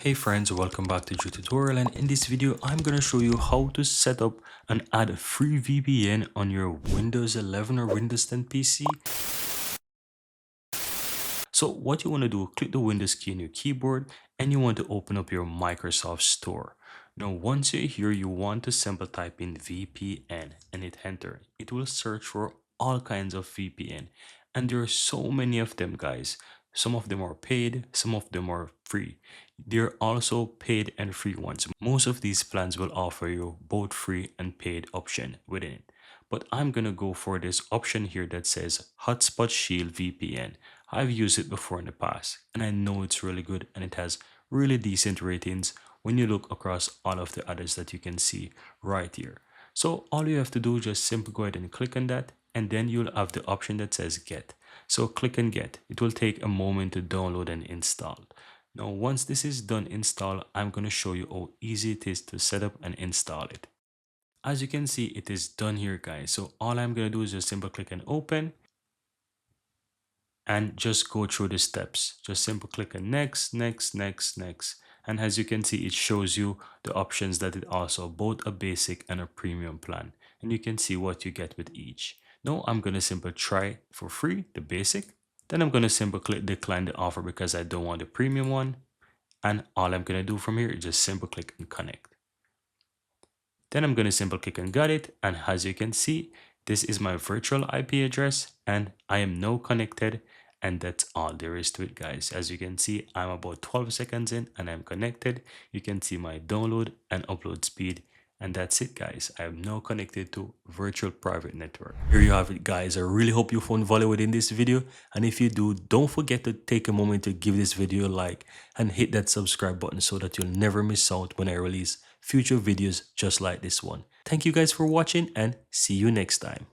Hey friends, welcome back to the tutorial, and in this video I'm going to show you how to set up and add a free VPN on your Windows 11 or Windows 10 PC. So what you want to do, click the Windows key on your keyboard and you want to open up your Microsoft Store. Now once you're here, you want to simply type in VPN and hit enter. It will search for all kinds of VPN and there are so many of them, guys. Some of them are paid, some of them are free. There are also paid and free ones. Most of these plans will offer you both free and paid option within it. But I'm gonna go for this option here that says Hotspot Shield VPN. I've used it before in the past and I know it's really good and it has really decent ratings when you look across all of the others that you can see right here. So all you have to do is just simply go ahead and click on that and then you'll have the option that says get. So click and get. It will take a moment to download and install. Now once this is done install, I'm going to show you how easy it is to set up and install it. As you can see, it is done here, guys. So all I'm going to do is just simply click on open and just go through the steps. Just simply click on next, next, next, next. And as you can see, it shows you the options that it also both a basic and a premium plan. And you can see what you get with each. Now I'm going to simply try for free, the basic. Then I'm going to simply click decline the offer because I don't want the premium one. And all I'm going to do from here is just simply click and connect. Then I'm going to simply click on got it. And as you can see, this is my virtual IP address and I am now connected. And that's all there is to it, guys. As you can see, I'm about 12 seconds in and I'm connected. You can see my download and upload speed. And that's it, guys. I am now connected to virtual private network. Here you have it, guys. I really hope you found value within this video. And if you do, don't forget to take a moment to give this video a like and hit that subscribe button so that you'll never miss out when I release future videos just like this one. Thank you guys for watching and see you next time.